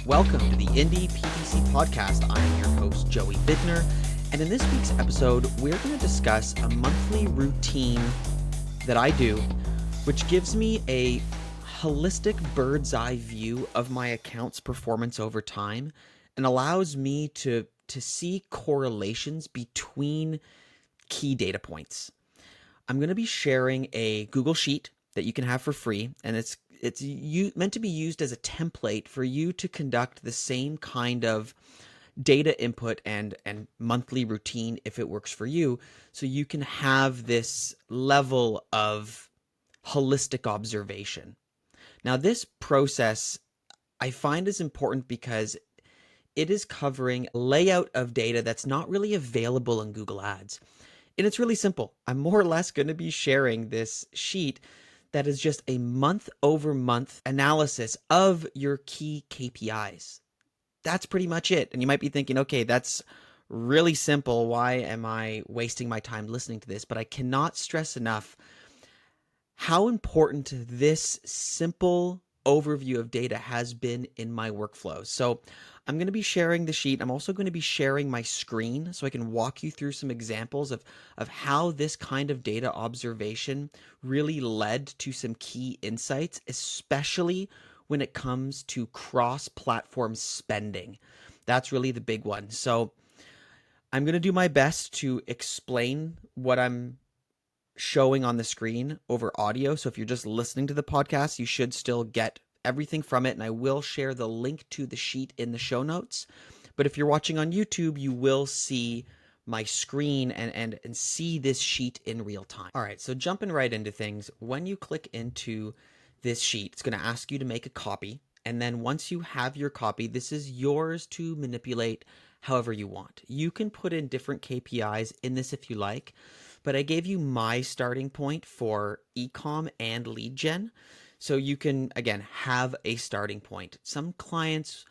Welcome to the Indie PPC podcast. I am your host, Joey Bittner, and in this week's episode, we're going to discuss a monthly routine that I do, which gives me a holistic bird's eye view of my account's performance over time and allows me to see correlations between key data points. I'm going to be sharing a Google Sheet that you can have for free, and it's meant to be used as a template for you to conduct the same kind of data input and monthly routine if it works for you, so you can have this level of holistic observation. Now, this process I find is important because it is covering layout of data that's not really available in Google Ads. And it's really simple. I'm more or less going to be sharing this sheet that is just a month-over-month analysis of your key KPIs. That's pretty much it. And you might be thinking, okay, that's really simple. Why am I wasting my time listening to this? But I cannot stress enough how important this simple overview of data has been in my workflow. So I'm going to be sharing the sheet. I'm also going to be sharing my screen so I can walk you through some examples of how this kind of data observation really led to some key insights, especially when it comes to cross-platform spending. That's really the big one. So I'm going to do my best to explain what I'm showing on the screen over audio. So if you're just listening to the podcast, you should still get everything from it, and I will share the link to the sheet in the show notes. But if you're watching on YouTube, you will see my screen and see this sheet in real time. All right, so jumping right into things, when you click into this sheet, it's going to ask you to make a copy, and then once you have your copy, this is yours to manipulate however you want. You can put in different KPIs in this if you like, but I gave you my starting point for e-com and lead gen. So you can, again, have a starting point. Some clients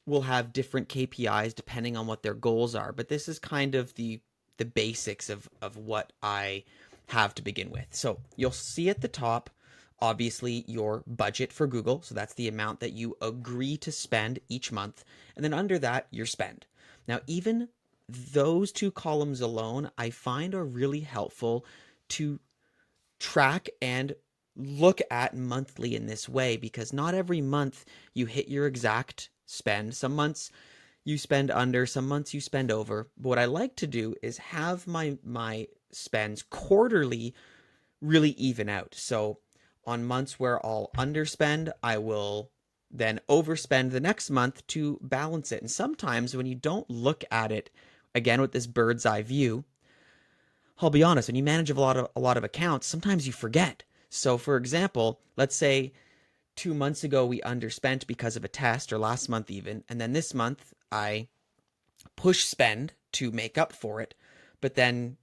will have different KPIs depending on what their goals are, but this is kind of the basics of what I have to begin with. So you'll see at the top, obviously, your budget for Google. So that's the amount that you agree to spend each month. And then under that, your spend. Now, even those two columns alone, I find are really helpful to track and look at monthly in this way, because not every month you hit your exact spend. Some months you spend under, some months you spend over. But what I like to do is have my spends quarterly really even out. So on months where I'll underspend, I will then overspend the next month to balance it. And sometimes when you don't look at it, again, with this bird's eye view, I'll be honest, when you manage a lot of accounts, sometimes you forget. So for example, let's say 2 months ago we underspent because of a test, or last month even, and then this month I push spend to make up for it. But then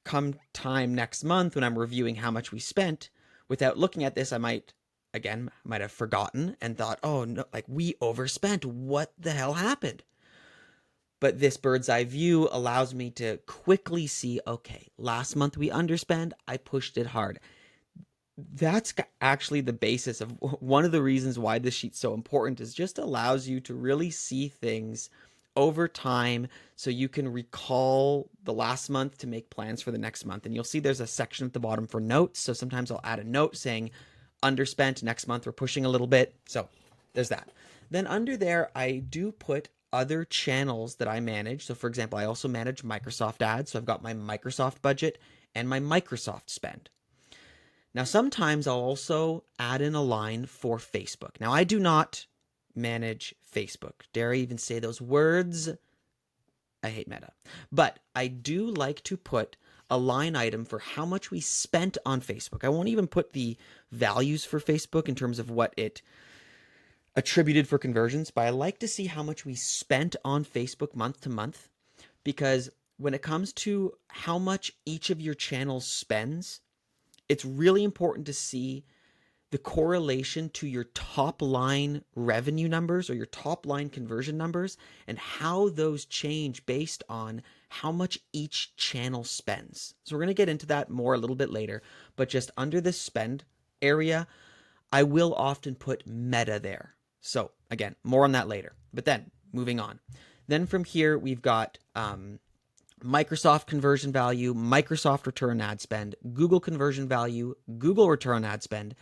come time next month when I'm reviewing how much we spent, without looking at this, I might have forgotten and thought, oh no, like we overspent. What the hell happened? But this bird's eye view allows me to quickly see, okay, last month we underspent, I pushed it hard. That's actually the basis of one of the reasons why this sheet's so important, is just allows you to really see things over time so you can recall the last month to make plans for the next month. And you'll see there's a section at the bottom for notes. So sometimes I'll add a note saying underspent, next month we're pushing a little bit. So there's that. Then under there, I do put other channels that I manage. So for example, I also manage Microsoft ads. So I've got my Microsoft budget and my Microsoft spend. Now, sometimes I'll also add in a line for Facebook. Now, I do not manage Facebook. Dare I even say those words? I hate Meta. But I do like to put a line item for how much we spent on Facebook. I won't even put the values for Facebook in terms of what it attributed for conversions, but I like to see how much we spent on Facebook month to month, because when it comes to how much each of your channels spends, it's really important to see the correlation to your top line revenue numbers or your top line conversion numbers, and how those change based on how much each channel spends. So we're going to get into that more a little bit later, but just under this spend area, I will often put Meta there. So again, more on that later. But then moving on. Then from here, we've got Microsoft conversion value, Microsoft return ad spend, Google conversion value, Google return ad spend.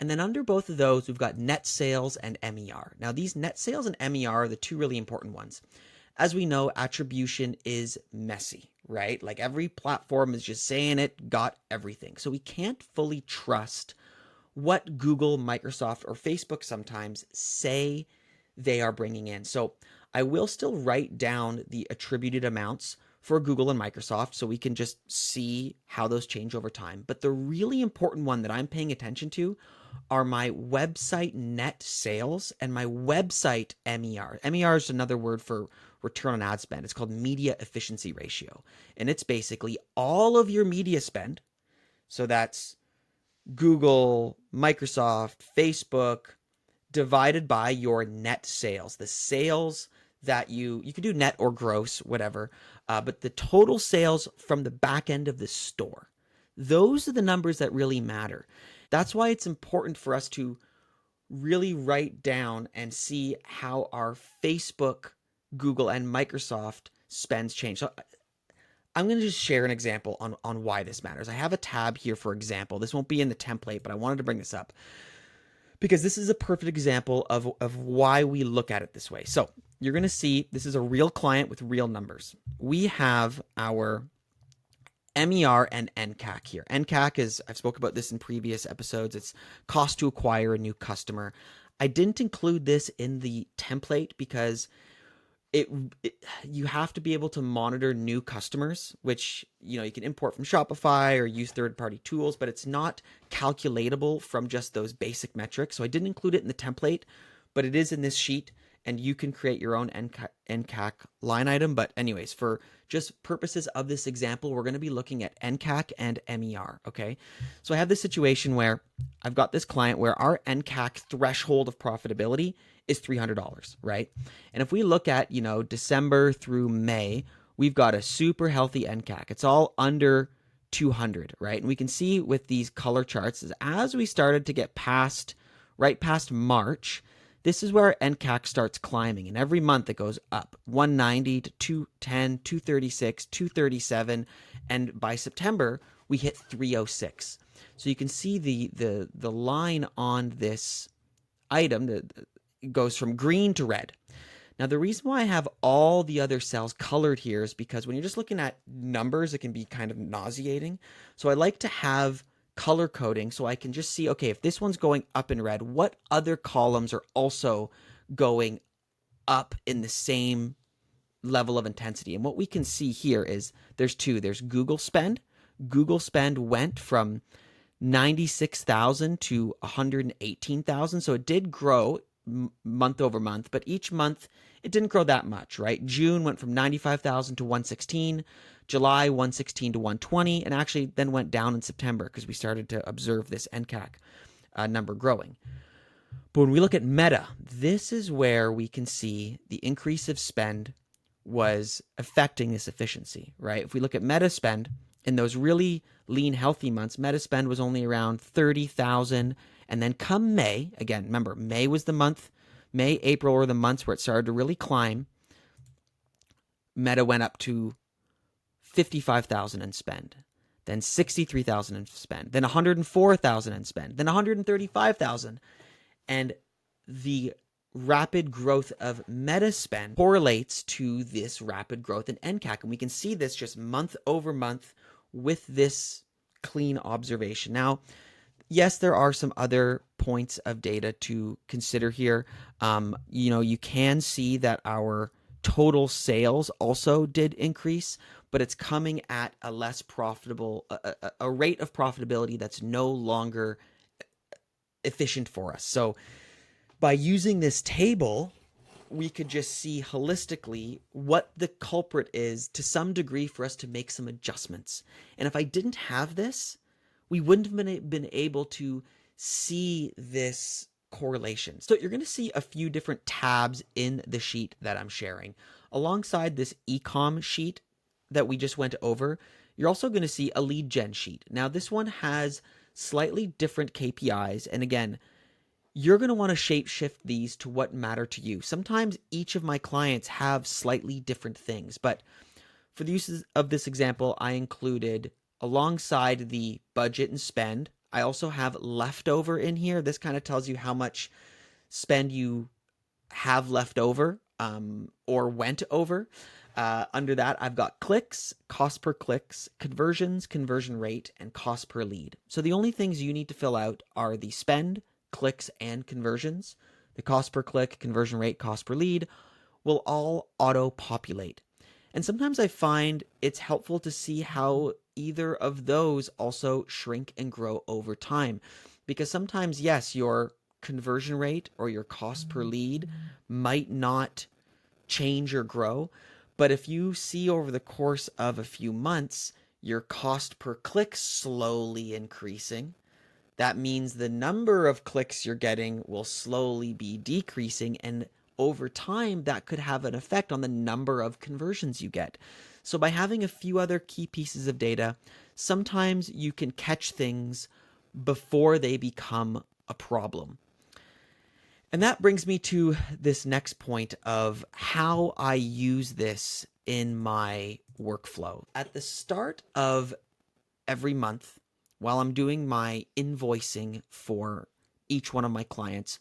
And then under both of those, we've got net sales and MER. Now, these net sales and MER are the two really important ones. As we know, attribution is messy, right? Like every platform is just saying it got everything. So we can't fully trust what Google, Microsoft, or Facebook sometimes say they are bringing in. So I will still write down the attributed amounts for Google and Microsoft so we can just see how those change over time. But the really important one that I'm paying attention to are my website net sales and my website MER. MER is another word for return on ad spend. It's called media efficiency ratio. And it's basically all of your media spend. So that's Google, Microsoft, Facebook, divided by your net sales, the sales that you can do net or gross, whatever, but the total sales from the back end of the store. Those are the numbers that really matter. That's why it's important for us to really write down and see how our Facebook, Google, and Microsoft spends change. So I'm going to just share an example on why this matters. I have a tab here, for example. This won't be in the template, but I wanted to bring this up because this is a perfect example of why we look at it this way. So you're going to see this is a real client with real numbers. We have our MER and NCAC here. NCAC is, I've spoken about this in previous episodes, it's cost to acquire a new customer. I didn't include this in the template because you have to be able to monitor new customers, which you can import from Shopify or use third-party tools, but it's not calculatable from just those basic metrics. So I didn't include it in the template, but it is in this sheet, and you can create your own NCAC line item. But anyways, for just purposes of this example, we're going to be looking at NCAC and MER, okay? So I have this situation where I've got this client where our NCAC threshold of profitability is $300, right? And if we look at, December through May, we've got a super healthy NCAC. It's all under 200, right? And we can see with these color charts, as we started to get right past March, this is where our NCAC starts climbing. And every month it goes up, 190 to 210, 236, 237. And by September, we hit 306. So you can see the line on this item, it goes from green to red. Now, the reason why I have all the other cells colored here is because when you're just looking at numbers, it can be kind of nauseating. So I like to have color coding so I can just see, okay, if this one's going up in red, what other columns are also going up in the same level of intensity? And what we can see here is there's two. There's Google spend. Google spend went from 96,000 to 118,000. So it did grow month over month, but each month it didn't grow that much, right? June went from 95,000 to 116, July 116 to 120, and actually then went down in September because we started to observe this NCAC number growing. But when we look at Meta, this is where we can see the increase of spend was affecting this efficiency, right? If we look at Meta spend in those really lean, healthy months, Meta spend was only around 30,000. And then come May, again, remember, May was the month, May, April were the months where it started to really climb. Meta went up to 55,000 in spend, then 63,000 in spend, then 104,000 in spend, then 135,000. And the rapid growth of Meta spend correlates to this rapid growth in NCAC. And we can see this just month over month with this clean observation. Now, yes, there are some other points of data to consider here. You can see that our total sales also did increase, but it's coming at a less profitable, a rate of profitability that's no longer efficient for us. So by using this table, we could just see holistically what the culprit is to some degree for us to make some adjustments. And if I didn't have this, we wouldn't have been able to see this correlation. So you're going to see a few different tabs in the sheet that I'm sharing. Alongside this ecom sheet that we just went over, you're also going to see a lead gen sheet. Now this one has slightly different KPIs. And again, you're going to want to shape shift these to what matter to you. Sometimes each of my clients have slightly different things, but for the uses of this example, I included alongside the budget and spend, I also have leftover in here. This kind of tells you how much spend you have left over or went over. Under that, I've got clicks, cost per clicks, conversions, conversion rate, and cost per lead. So the only things you need to fill out are the spend, clicks, and conversions. The cost per click, conversion rate, cost per lead will all auto-populate. And sometimes I find it's helpful to see how either of those also shrink and grow over time. Because sometimes, yes, your conversion rate or your cost per lead might not change or grow. But if you see over the course of a few months, your cost per click slowly increasing, that means the number of clicks you're getting will slowly be decreasing, and over time, that could have an effect on the number of conversions you get. So by having a few other key pieces of data, sometimes you can catch things before they become a problem. And that brings me to this next point of how I use this in my workflow. At the start of every month, while I'm doing my invoicing for each one of my clients,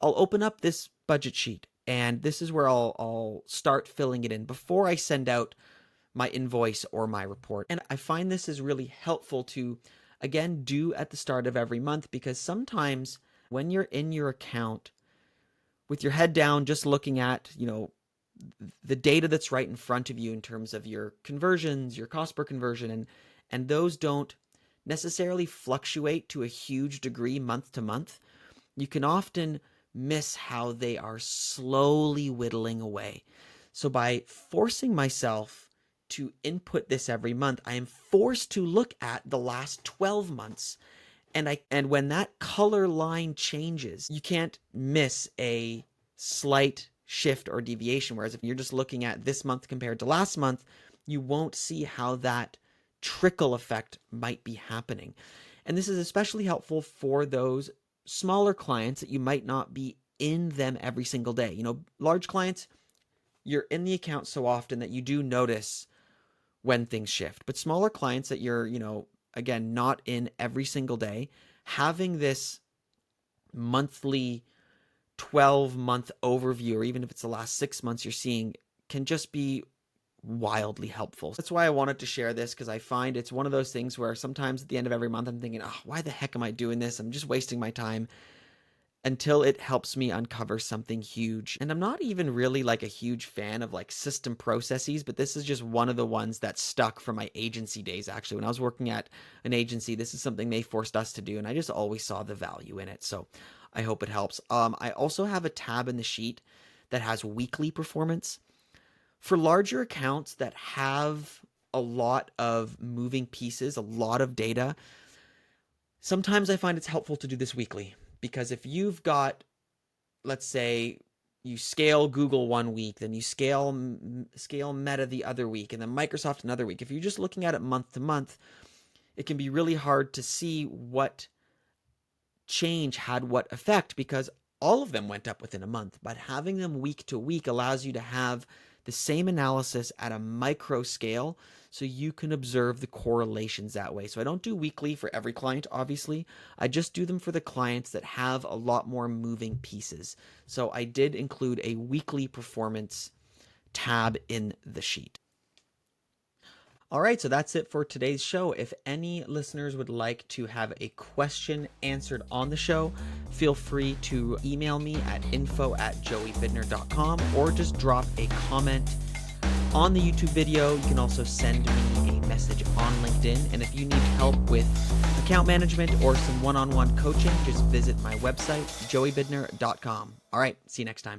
I'll open up this budget sheet, and this is where I'll start filling it in before I send out my invoice or my report. And I find this is really helpful to, again, do at the start of every month, because sometimes when you're in your account with your head down, just looking at, the data that's right in front of you in terms of your conversions, your cost per conversion, and those don't necessarily fluctuate to a huge degree month to month, you can often miss how they are slowly whittling away. So by forcing myself to input this every month, I am forced to look at the last 12 months. And when that color line changes, you can't miss a slight shift or deviation. Whereas if you're just looking at this month compared to last month, you won't see how that trickle effect might be happening. And this is especially helpful for those smaller clients that you might not be in them every single day. Large clients, you're in the account so often that you do notice when things shift. But smaller clients that you're, again, not in every single day, having this monthly 12-month overview, or even if it's the last 6 months you're seeing, can just be wildly helpful. That's why I wanted to share this, because I find it's one of those things where sometimes at the end of every month I'm thinking, why the heck am I doing this? I'm just wasting my time, until it helps me uncover something huge. And I'm not even really like a huge fan of like system processes, but this is just one of the ones that stuck from my agency days. Actually, when I was working at an agency, this is something they forced us to do, and I just always saw the value in it. So I hope it helps. I also have a tab in the sheet that has weekly performance. For larger accounts that have a lot of moving pieces, a lot of data, sometimes I find it's helpful to do this weekly. Because if you've got, let's say, you scale Google one week, then you scale Meta the other week, and then Microsoft another week. If you're just looking at it month to month, it can be really hard to see what change had what effect, because all of them went up within a month. But having them week to week allows you to have the same analysis at a micro scale, so you can observe the correlations that way. So I don't do weekly for every client, obviously. I just do them for the clients that have a lot more moving pieces. So I did include a weekly performance tab in the sheet. All right, so that's it for today's show. If any listeners would like to have a question answered on the show, feel free to email me at info@joeybidner.com, or just drop a comment on the YouTube video. You can also send me a message on LinkedIn. And if you need help with account management or some one-on-one coaching, just visit my website, joeybidner.com. All right, see you next time.